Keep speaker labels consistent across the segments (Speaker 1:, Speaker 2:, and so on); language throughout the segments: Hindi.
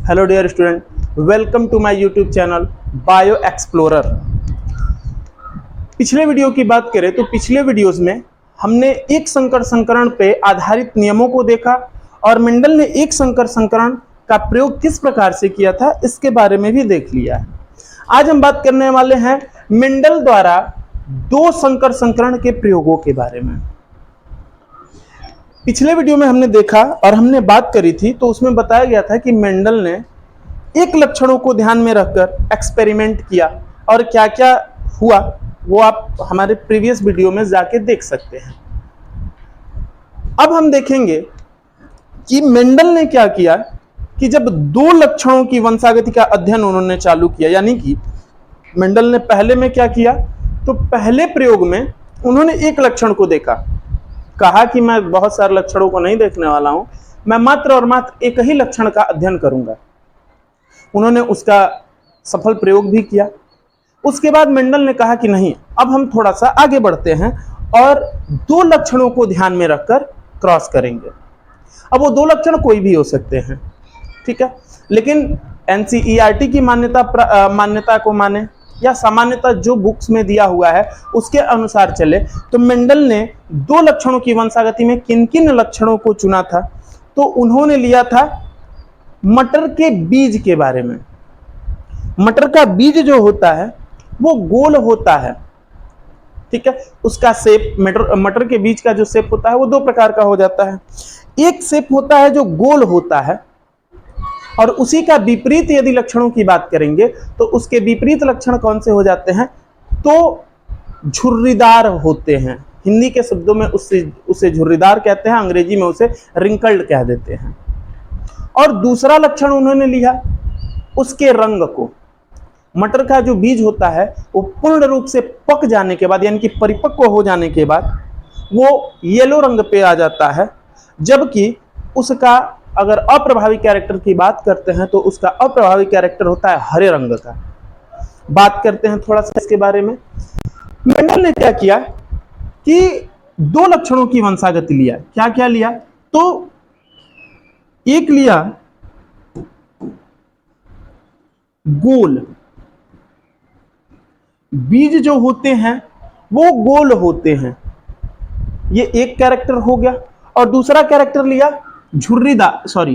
Speaker 1: Hello dear student, welcome to my YouTube channel bio explorer. पिछले वीडियो की बात करें तो पिछले वीडियोस में हमने एक संकर संकरण पे आधारित नियमों को देखा और मेंडल ने एक संकर संकरण का प्रयोग किस प्रकार से किया था इसके बारे में भी देख लिया है। आज हम बात करने वाले हैं मेंडल द्वारा दो संकर संकरण के प्रयोगों के बारे में। पिछले वीडियो में हमने देखा और हमने बात करी थी तो उसमें बताया गया था कि मेंडल ने एक लक्षणों को ध्यान में रखकर एक्सपेरिमेंट किया और क्या क्या हुआ वो आप हमारे प्रीवियस वीडियो में जाके देख सकते हैं। अब हम देखेंगे कि मेंडल ने क्या किया कि जब दो लक्षणों की वंशागति का अध्ययन उन्होंने चालू किया, यानी कि मेंडल ने पहले में क्या किया तो पहले प्रयोग में उन्होंने एक लक्षण को देखा, कहा कि मैं बहुत सारे लक्षणों को नहीं देखने वाला हूं, मैं मात्र और मात्र एक ही लक्षण का अध्ययन करूंगा। उन्होंने उसका सफल प्रयोग भी किया। उसके बाद मेंडल ने कहा कि नहीं, अब हम थोड़ा सा आगे बढ़ते हैं और दो लक्षणों को ध्यान में रखकर क्रॉस करेंगे। अब वो दो लक्षण कोई भी हो सकते हैं, ठीक है, लेकिन एनसीईआरटी की मान्यता को माने या सामान्यतः जो बुक्स में दिया हुआ है उसके अनुसार चले तो मेंडल ने दो लक्षणों की वंशागति में किन किन लक्षणों को चुना था, तो उन्होंने लिया था मटर के बीज के बारे में। मटर का बीज जो होता है वो गोल होता है, ठीक है, उसका शेप मटर के बीज का जो शेप होता है वो दो प्रकार का हो जाता है। एक शेप होता है जो गोल होता है और उसी का विपरीत यदि लक्षणों की बात करेंगे तो उसके विपरीत लक्षण कौन से हो जाते हैं, तो झुर्रीदार होते हैं। हिंदी के शब्दों में उसे झुर्रीदार कहते हैं, अंग्रेजी में उसे रिंकल्ड कह देते हैं। और दूसरा लक्षण उन्होंने लिया उसके रंग को। मटर का जो बीज होता है वो पूर्ण रूप से पक जाने के बाद यानी कि परिपक्व हो जाने के बाद वो येलो रंग पे आ जाता है, जबकि उसका अगर अप्रभावी कैरेक्टर की बात करते हैं तो उसका अप्रभावी कैरेक्टर होता है हरे रंग का। बात करते हैं थोड़ा सा इसके बारे में। मेंडल ने क्या किया कि दो लक्षणों की वंशागति लिया। क्या क्या लिया, तो एक लिया गोल, बीज जो होते हैं वो गोल होते हैं, ये एक कैरेक्टर हो गया। और दूसरा कैरेक्टर लिया झुर्रीदार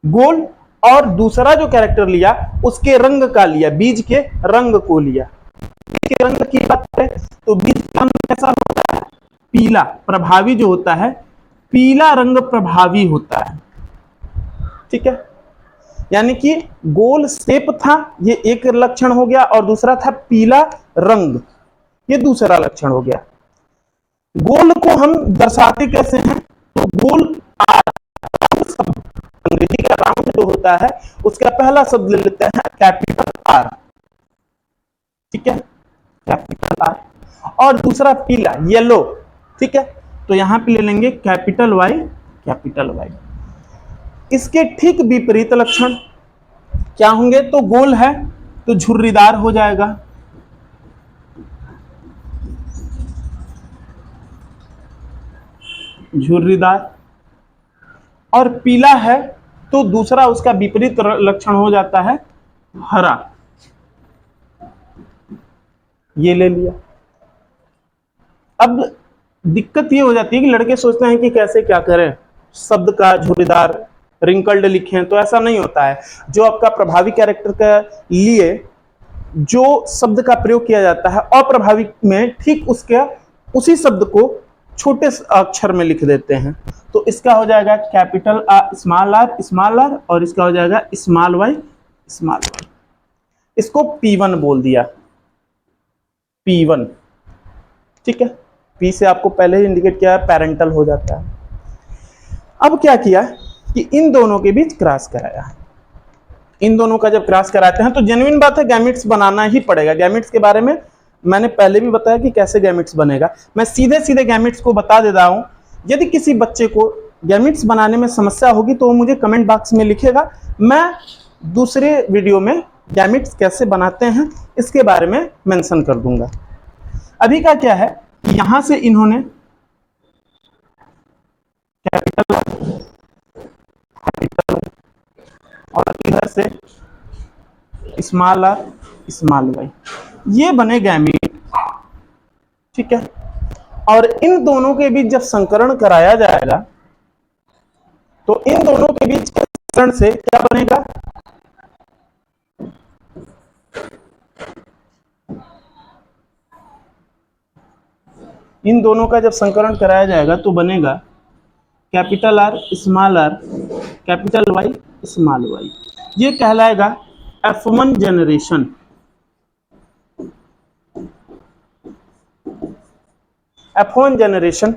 Speaker 1: गोल, और दूसरा जो कैरेक्टर लिया उसके रंग का लिया, बीज के रंग को लिया। बीज के रंग की बात करें तो बीज का रंग कैसा होता है, पीला। प्रभावी जो होता है पीला रंग प्रभावी होता है, ठीक है, यानी कि गोल शेप था ये एक लक्षण हो गया और दूसरा था पीला रंग, ये दूसरा लक्षण हो गया। गोल को हम दर्शाते कैसे हैं, तो गोल अंग्रेजी का राउंड जो होता है उसका पहला शब्द ले लेते हैं कैपिटल आर, ठीक है, कैपिटल आर। और दूसरा पीला येलो, ठीक है, तो यहां पे ले लेंगे कैपिटल वाई, कैपिटल वाई। इसके ठीक विपरीत लक्षण क्या होंगे, तो गोल है तो झुर्रीदार हो जाएगा, झुर्रीदार। और पीला है तो दूसरा उसका विपरीत लक्षण हो जाता है हरा, ये ले लिया। अब दिक्कत ये हो जाती है कि लड़के सोचते हैं कि कैसे क्या करें, शब्द का झुर्रीदार रिंकल्ड लिखें, तो ऐसा नहीं होता है। जो आपका प्रभावी कैरेक्टर के लिए जो शब्द का प्रयोग किया जाता है अप्रभावी में ठीक उसके उसी शब्द को छोटे अक्षर में लिख देते हैं। तो इसका हो जाएगा कैपिटल स्मॉल आर और इसका हो जाएगा स्मॉल वाई स्मॉल वाई। इसको P1 बोल दिया, P1, ठीक है। P से आपको पहले ही इंडिकेट किया है, पेरेंटल हो जाता है। अब क्या किया कि इन दोनों के बीच क्रॉस कराया। इन दोनों का जब क्रॉस कराते हैं तो जेन्युइन बात है गैमेट्स बनाना ही पड़ेगा। गैमेट्स के बारे में मैंने पहले भी बताया कि कैसे गैमेट्स बनेगा, मैं सीधे सीधे गैमेट्स को बता देता हूं। यदि किसी बच्चे को गैमेट्स बनाने में समस्या होगी तो वो मुझे कमेंट बॉक्स में लिखेगा, मैं दूसरे वीडियो में गैमेट्स कैसे बनाते हैं इसके बारे में मेंशन कर दूंगा। अभी का क्या है, यहां से इन्होंने कैपिटल और इधर कैसे, स्मॉल आर स्मॉल वाई, ये बने गैमीट। ठीक है, और इन दोनों के बीच जब संकरण कराया जाएगा तो इन दोनों के बीच के संकरण से क्या बनेगा, इन दोनों का जब संकरण कराया जाएगा तो बनेगा capital R, capital Y, small Y. ये कहलाएगा F1 जनरेशन। F1 जनरेशन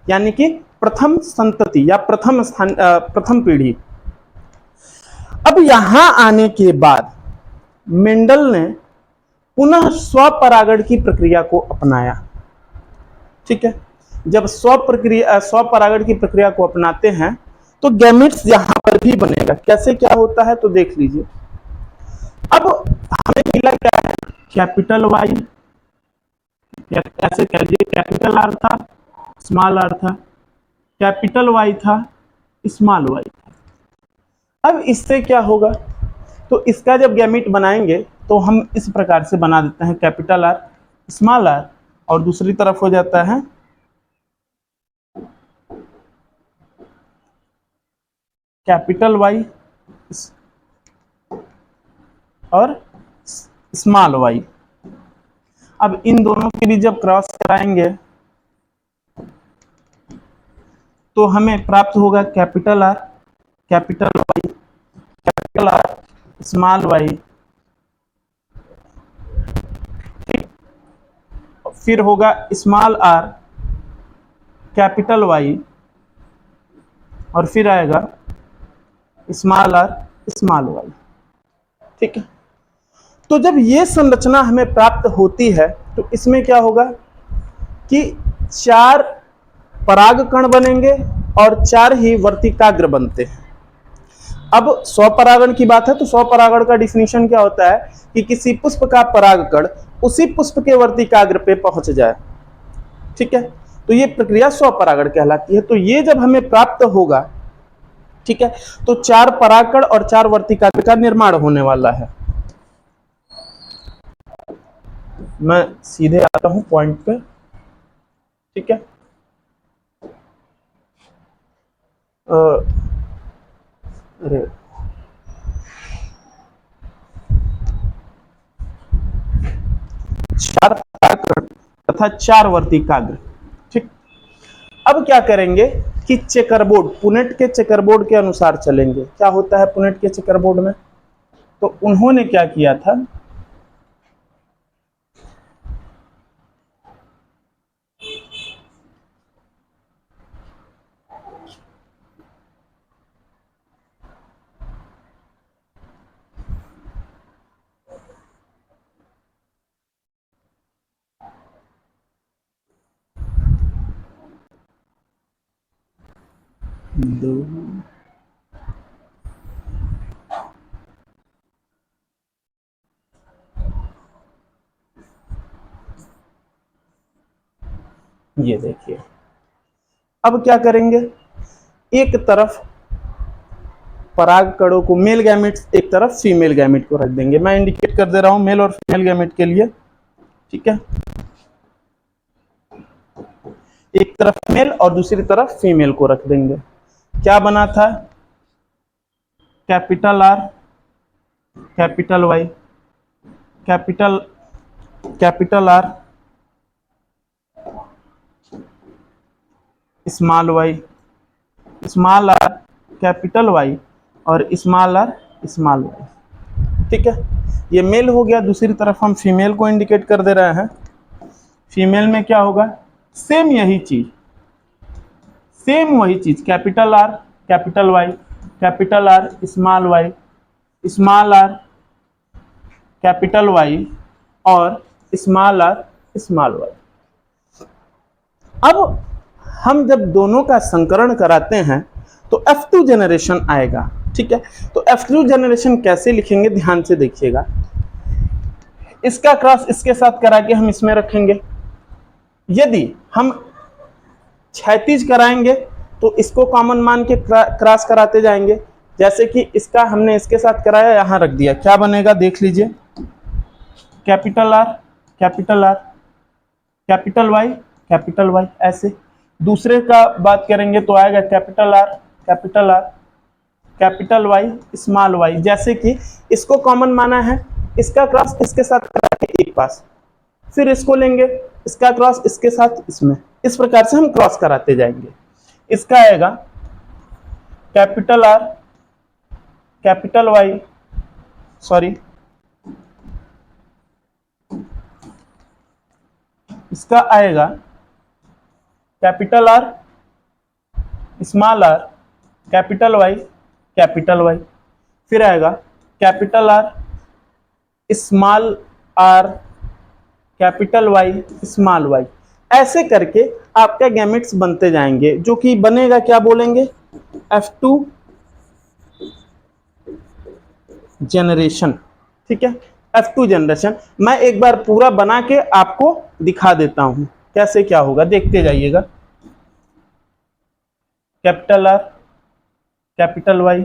Speaker 1: यानी कि प्रथम संतति या प्रथम पीढ़ी। अब यहां आने के बाद मेंडल ने पुनः स्वपरागण की प्रक्रिया को अपनाया। ठीक है, जब स्वपरागण की प्रक्रिया को अपनाते हैं तो गैमेट्स यहां पर भी बनेगा। कैसे क्या होता है तो देख लीजिए। अब हमें मिला क्या है, कैपिटल वाई, ऐसे कह लीजिए कैपिटल आर था, स्मॉल आर था, कैपिटल वाई था, स्मॉल वाई था। अब इससे क्या होगा, तो इसका जब गैमेट बनाएंगे तो हम इस प्रकार से बना देते हैं, कैपिटल आर स्मॉल आर, और दूसरी तरफ हो जाता है कैपिटल वाई और स्मॉल वाई। अब इन दोनों के बीच जब क्रॉस कराएंगे तो हमें प्राप्त होगा capital R, capital Y, capital R, small Y. ठीक, फिर होगा स्मॉल आर, कैपिटल वाई, और फिर आएगा स्मॉल आर, स्मॉल वाई। ठीक है, तो जब ये संरचना हमें प्राप्त होती है तो इसमें क्या होगा कि 4 पराग कण बनेंगे और 4 ही वर्तिकाग्र बनते हैं। अब स्वपरागण की बात है तो स्वपरागण का डिफिनीशन क्या होता है कि किसी पुष्प का परागकण उसी पुष्प के वर्तिकाग्र पे पहुंच जाए। ठीक है, तो ये प्रक्रिया स्वपरागण कहलाती है। तो ये जब हमें प्राप्त होगा, ठीक है, तो 4 परागकण और 4 वर्तिकाग्र का निर्माण होने वाला है। मैं सीधे आता हूं पॉइंट पे। ठीक है, अरे 4 परागकण तथा 4 वर्तिकाग्र। ठीक, अब क्या करेंगे कि चेकरबोर्ड, पुनेट के चेकरबोर्ड के अनुसार चलेंगे। क्या होता है पुनेट के चेकरबोर्ड में, तो उन्होंने क्या किया था, ये देखिए। अब क्या करेंगे, एक तरफ पराग कणों को, मेल गैमेट्स एक तरफ फीमेल गैमेट को रख देंगे। मैं इंडिकेट कर दे रहा हूं मेल और फीमेल गैमेट के लिए। ठीक है, एक तरफ मेल और दूसरी तरफ फीमेल को रख देंगे। क्या बना था, capital R, capital Y, capital R, small Y, small R, capital Y, और स्मॉल आर, स्मॉल वाई। ठीक है, ये मेल हो गया। दूसरी तरफ हम फीमेल को इंडिकेट कर दे रहे हैं। फीमेल में क्या होगा, सेम यही चीज, सेम वही चीज, capital R, capital Y, capital R, small Y, small R, capital Y, और स्मॉल आर, स्मॉल वाई। अब हम जब दोनों का संकरण कराते हैं तो F2 जनरेशन आएगा। ठीक है, तो F2 जनरेशन कैसे लिखेंगे ध्यान से देखिएगा। इसका क्रॉस इसके साथ करा के हम इसमें रखेंगे। यदि हम क्षैतिज कराएंगे तो इसको कॉमन मान के क्रॉस कराते जाएंगे। जैसे कि इसका हमने इसके साथ कराया, यहाँ रख दिया, क्या बनेगा देख लीजिए, capital R capital R capital Y ऐसे। दूसरे का बात करेंगे तो आएगा capital R capital Y small Y. जैसे कि इसको कॉमन माना है, इसका क्रॉस इसके साथ करा के एक पास, फिर इसको लेंगे, इसका क्रॉस इसके साथ इसमें, इस प्रकार से हम क्रॉस कराते जाएंगे। इसका आएगा capital R capital Y, sorry इसका आएगा capital R small R capital Y, फिर आएगा capital R small R capital Y small Y. ऐसे करके आपका गैमेट्स बनते जाएंगे, जो कि बनेगा क्या बोलेंगे, F2 जनरेशन। ठीक है, F2 जनरेशन। मैं एक बार पूरा बना के आपको दिखा देता हूं कैसे क्या होगा, देखते जाइएगा। Capital R capital Y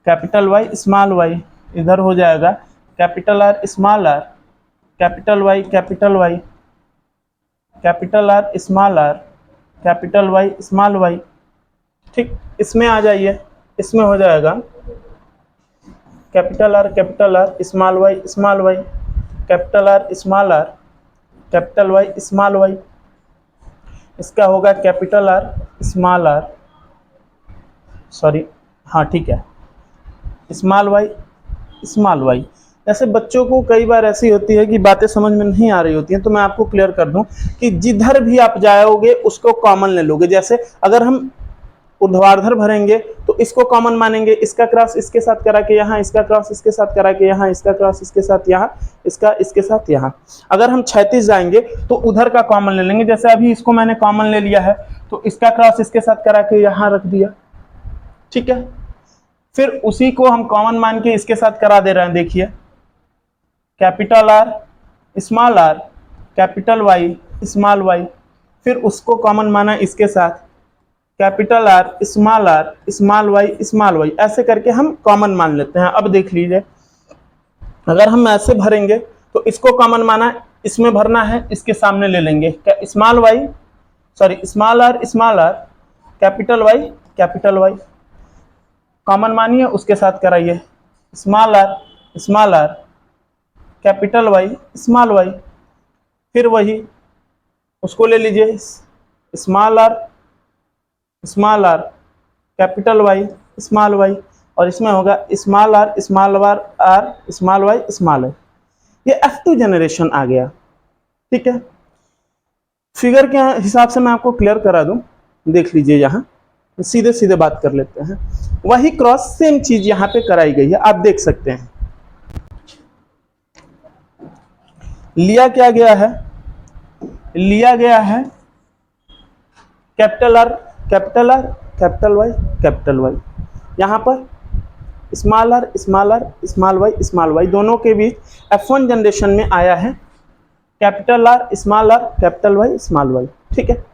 Speaker 1: capital Y small Y, इधर हो जाएगा capital R small R capital Y capital R small R capital Y small Y. ठीक, इसमें आ जाइए, इसमें हो जाएगा capital R small Y capital R small R capital Y small Y. इसका होगा capital R small R, sorry हाँ ठीक है, स्मॉल वाई। जैसे बच्चों को कई बार ऐसी होती है कि बातें समझ में नहीं आ रही होती हैं, तो मैं आपको क्लियर कर दूं कि जिधर भी आप जाओगे उसको कॉमन ले लोगे। जैसे अगर हम ऊर्ध्वाधर भरेंगे तो इसको कॉमन मानेंगे, इसका क्रॉस इसके साथ करा के यहाँ, इसका क्रॉस इसके साथ करा के यहाँ, इसका क्रॉस इसके साथ यहाँ, इसका इसके साथ यहाँ। अगर हम क्षैतिज जाएंगे तो उधर का कॉमन ले लेंगे। जैसे अभी इसको मैंने कॉमन ले लिया है, तो इसका क्रॉस इसके साथ करा के यहाँ रख दिया। ठीक है, फिर उसी को हम कॉमन मान के इसके साथ करा दे रहे हैं। देखिए, capital R small R capital Y small Y, फिर उसको कॉमन माना इसके साथ, कैपिटल आर स्मॉल वाई, ऐसे करके हम कॉमन मान लेते हैं। अब देख लीजिए, अगर हम ऐसे भरेंगे तो इसको कॉमन माना, इसमें भरना है, इसके सामने ले लेंगे small R capital Y, common मानिए, उसके साथ कराइए small R capital Y small Y, फिर वही उसको ले लीजिए small R capital Y small Y, और इसमें होगा small are small Y small Y. ये F2 जनरेशन आ गया। ठीक है, फिगर के हिसाब से मैं आपको क्लियर करा दूं, देख लीजिए, यहाँ सीधे सीधे बात कर लेते हैं। वही क्रॉस सेम चीज यहाँ पे कराई गई है, आप देख सकते हैं। लिया क्या गया है, लिया गया है कैपिटल आर कैपिटल वाई, यहाँ पर स्मॉल आर स्मॉल वाई, दोनों के बीच F1 जनरेशन में आया है capital R capital Y small Y. ठीक है,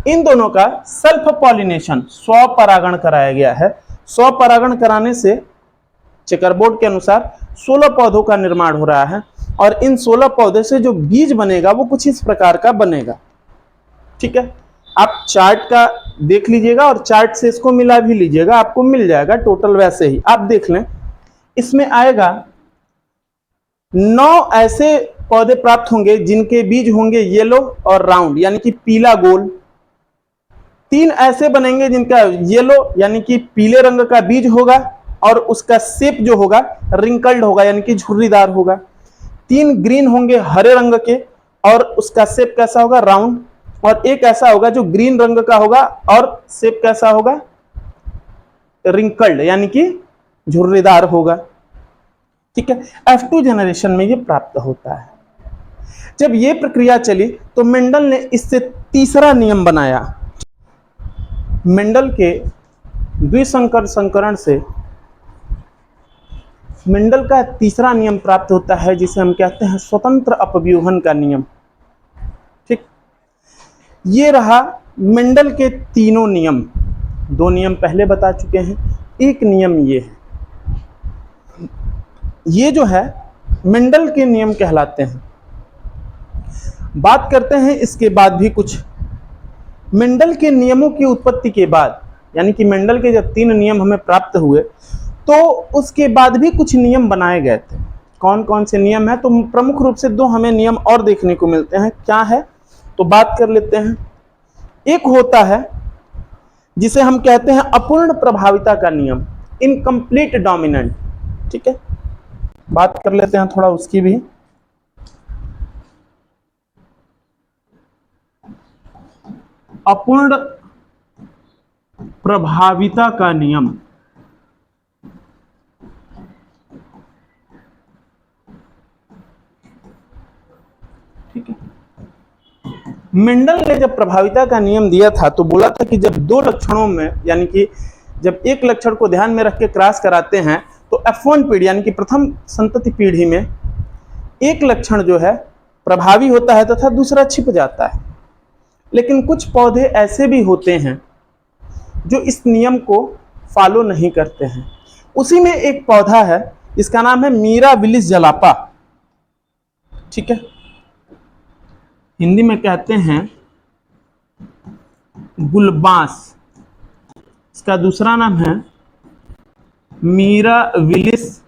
Speaker 1: इन दोनों का सेल्फ पॉलिनेशन, स्व परागण कराया गया है। स्व परागण कराने से चेकरबोर्ड के अनुसार 16 पौधों का निर्माण हो रहा है, और इन 16 पौधे से जो बीज बनेगा वो कुछ इस प्रकार का बनेगा। ठीक है, आप चार्ट का देख लीजिएगा और चार्ट से इसको मिला भी लीजिएगा, आपको मिल जाएगा टोटल वैसे ही। आप देख लें, इसमें आएगा 9 ऐसे पौधे प्राप्त होंगे जिनके बीज होंगे येलो और राउंड यानी कि पीला गोल। 3 ऐसे बनेंगे जिनका येलो यानी कि पीले रंग का बीज होगा और उसका शेप जो होगा रिंकल्ड होगा यानी कि झुर्रीदार होगा। 3 ग्रीन होंगे हरे रंग के और उसका शेप कैसा होगा, राउंड। और एक ऐसा होगा जो ग्रीन रंग का होगा और शेप कैसा होगा, रिंकल्ड यानी कि झुर्रीदार होगा। ठीक है, F2 जनरेशन में ये प्राप्त होता है। जब ये प्रक्रिया चली तो मेंडल ने इससे तीसरा नियम बनाया। मेंडल के द्विसंकर संकरण से मेंडल का तीसरा नियम प्राप्त होता है, जिसे हम कहते हैं स्वतंत्र अपव्यूहन का नियम। ठीक, ये रहा मेंडल के तीनों नियम। दो नियम पहले बता चुके हैं, एक नियम ये है। ये जो है मेंडल के नियम कहलाते हैं। बात करते हैं इसके बाद भी कुछ। मेंडल के नियमों की उत्पत्ति के बाद, यानी कि मेंडल के जब 3 नियम हमें प्राप्त हुए तो उसके बाद भी कुछ नियम बनाए गए थे। कौन कौन से नियम है? तो प्रमुख रूप से 2 हमें नियम और देखने को मिलते हैं। क्या है? तो बात कर लेते हैं। एक होता है जिसे हम कहते हैं अपूर्ण प्रभाविता का नियम, इनकम्प्लीट डोमिनेंट। ठीक है, बात कर लेते हैं थोड़ा उसकी भी। अपूर्ण प्रभाविता का नियम। ठीक है, मेंडल ने जब प्रभाविता का नियम दिया था तो बोला था कि जब 2 लक्षणों में, यानी कि जब एक लक्षण को ध्यान में रख के क्रॉस कराते हैं तो F1 पीढ़ी यानी कि प्रथम संतति पीढ़ी में एक लक्षण जो है प्रभावी होता है तथा दूसरा छिप जाता है। लेकिन कुछ पौधे ऐसे भी होते हैं जो इस नियम को फॉलो नहीं करते हैं। उसी में एक पौधा है, इसका नाम है मिराबिलिस जलापा। ठीक है, हिंदी में कहते हैं गुलबांस, इसका दूसरा नाम है मिराबिलिस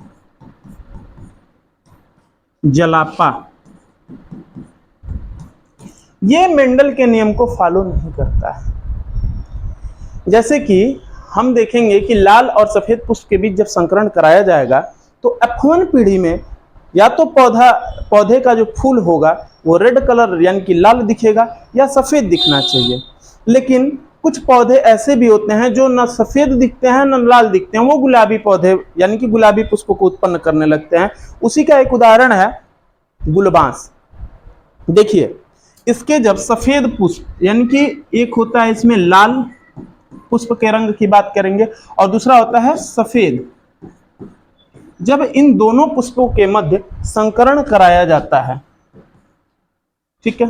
Speaker 1: जलापा। ये मेंडल के नियम को फॉलो नहीं करता है। जैसे कि हम देखेंगे कि लाल और सफेद पुष्प के बीच जब संकरण कराया जाएगा तो F1 पीढ़ी में या तो पौधे का जो फूल होगा वो रेड कलर यानी कि लाल दिखेगा या सफेद दिखना चाहिए। लेकिन कुछ पौधे ऐसे भी होते हैं जो न सफेद दिखते हैं न लाल दिखते हैं, वो गुलाबी पौधे यानी कि गुलाबी पुष्प को उत्पन्न करने लगते हैं। उसी का एक उदाहरण है गुलबांस। देखिए, इसके जब सफेद पुष्प यानी कि एक होता है इसमें लाल पुष्प के रंग की बात करेंगे और दूसरा होता है सफेद, जब इन दोनों पुष्पों के मध्य संकरण कराया जाता है, ठीक है,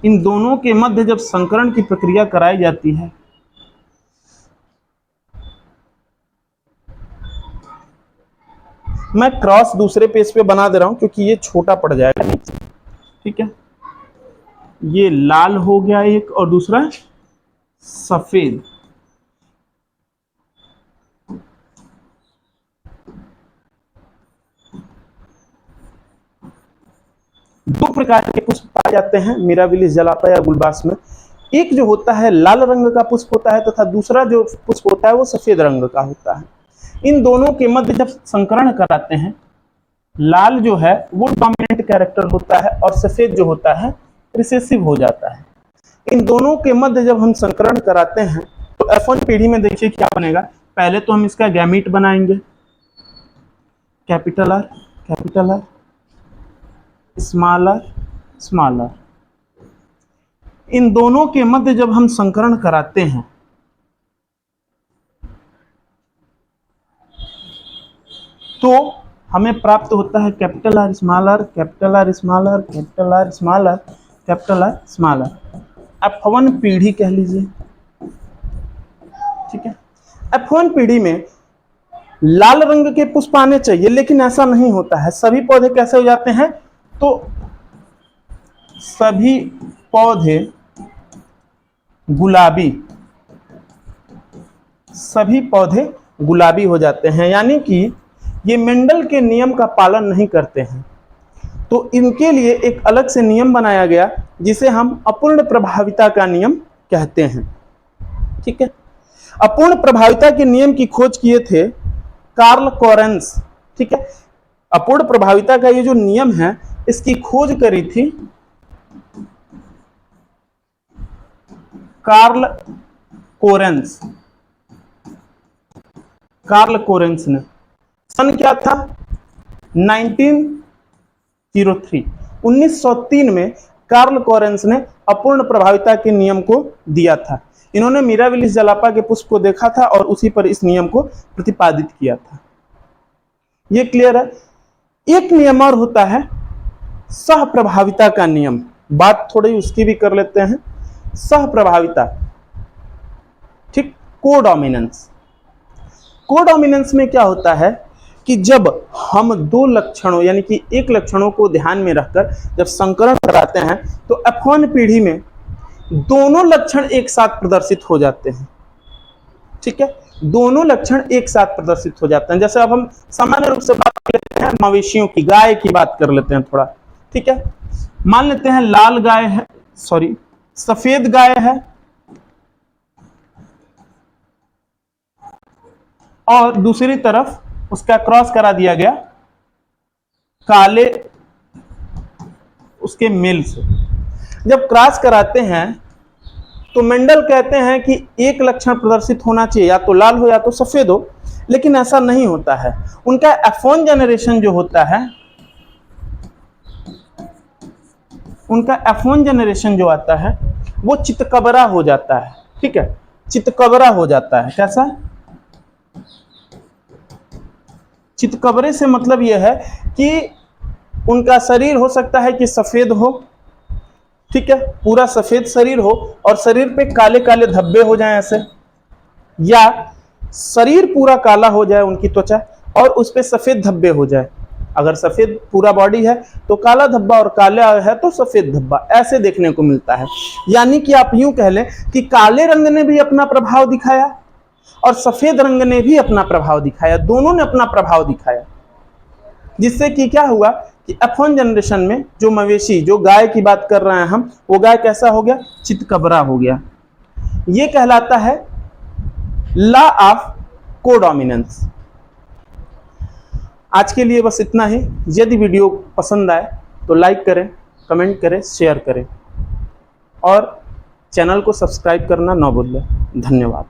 Speaker 1: इन दोनों के मध्य जब संकरण की प्रक्रिया कराई जाती है मैं क्रॉस दूसरे पेज पे बना दे रहा हूं क्योंकि ये छोटा पड़ जाएगा। ठीक है, ये लाल हो गया एक और दूसरा सफेद। दो प्रकार के पुष्प पाए जाते हैं मिराबिलिस जलापा या गुलबास में। एक जो होता है लाल रंग का पुष्प होता है तथा दूसरा जो पुष्प होता है वो सफेद रंग का होता है। इन दोनों के मध्य जब संकरण कराते हैं, लाल जो है वो डोमिनेंट कैरेक्टर होता है और सफेद जो होता है रिसेसिव हो जाता है। इन दोनों के मध्य जब हम संकरण कराते हैं तो F1 पीढ़ी में देखिए क्या बनेगा। पहले तो हम इसका गैमीट बनाएंगे, capital R, small are, small r. इन दोनों के मध्य जब हम संकरण कराते हैं तो हमें प्राप्त होता है capital R small R, capital R small R, capital R small R, capital R small R. F1 पीढ़ी कह लीजिए। ठीक है, F1 पीढ़ी में लाल रंग के पुष्प आने चाहिए लेकिन ऐसा नहीं होता है। सभी पौधे कैसे हो जाते हैं? तो सभी पौधे गुलाबी, सभी पौधे गुलाबी हो जाते हैं, यानी कि ये मेंडल के नियम का पालन नहीं करते हैं। तो इनके लिए एक अलग से नियम बनाया गया जिसे हम अपूर्ण प्रभाविता का नियम कहते हैं। ठीक है, अपूर्ण प्रभाविता के नियम की खोज किए थे कार्ल कोरेंस। ठीक है, अपूर्ण प्रभाविता का ये जो नियम है इसकी खोज करी थी कार्ल कोरेंस। कार्ल कोरेंस ने, सन क्या था? 1903 में कार्ल कोरेंस ने अपूर्ण प्रभाविता के नियम को दिया था। इन्होंने मिराबिलिस जलापा के पुष्प को देखा था और उसी पर इस नियम को प्रतिपादित किया था। ये क्लियर है। एक नियम और होता है सह प्रभाविता का नियम। बात थोड़ी उसकी भी कर लेते हैं, सह प्रभाविता, ठीक। कोडोमिनेंस, कोडोमिनेंस में क्या होता है कि जब हम दो लक्षणों यानी कि एक लक्षणों को ध्यान में रखकर जब संकरण कराते हैं तो F1 पीढ़ी में दोनों लक्षण एक साथ प्रदर्शित हो जाते हैं, ठीक है, दोनों लक्षण एक साथ प्रदर्शित हो जाते हैं। जैसे अब हम सामान्य रूप से बात कर लेते हैं मवेशियों की, गाय की बात कर लेते हैं थोड़ा, ठीक है। मान लेते हैं लाल गाय है, सॉरी सफेद गाय है और दूसरी तरफ उसका क्रॉस करा दिया गया काले उसके मेल से। जब क्रॉस कराते हैं तो मेंडल कहते हैं कि एक लक्षण प्रदर्शित होना चाहिए, या तो लाल हो या तो सफेद हो, लेकिन ऐसा नहीं होता है। उनका F1 जनरेशन जो होता है, उनका F1 जनरेशन जो आता है वो चितकबरा हो जाता है, ठीक है, चितकबरा हो जाता है। कैसा? चितकबरे से मतलब यह है कि उनका शरीर हो सकता है कि सफेद हो, ठीक है, पूरा सफेद शरीर हो और शरीर पे काले काले धब्बे हो जाएं ऐसे, या शरीर पूरा काला हो जाए उनकी त्वचा और उस पे सफेद धब्बे हो जाए। अगर सफेद पूरा बॉडी है तो काला धब्बा और काला है तो सफेद धब्बा, ऐसे देखने को मिलता है। यानी कि आप यूं कह लें कि काले रंग ने भी अपना प्रभाव दिखाया और सफेद रंग ने भी अपना प्रभाव दिखाया, दोनों ने अपना प्रभाव दिखाया, जिससे कि क्या हुआ कि F1 जनरेशन में जो मवेशी, जो गाय की बात कर रहे हैं हम, वो गाय कैसा हो गया? चितकबरा हो गया। ये कहलाता है लॉ ऑफ कोडोमिनेंस। आज के लिए बस इतना ही। यदि वीडियो पसंद आए तो लाइक करें, कमेंट करें, शेयर करें और चैनल को सब्सक्राइब करना ना भूलें। धन्यवाद।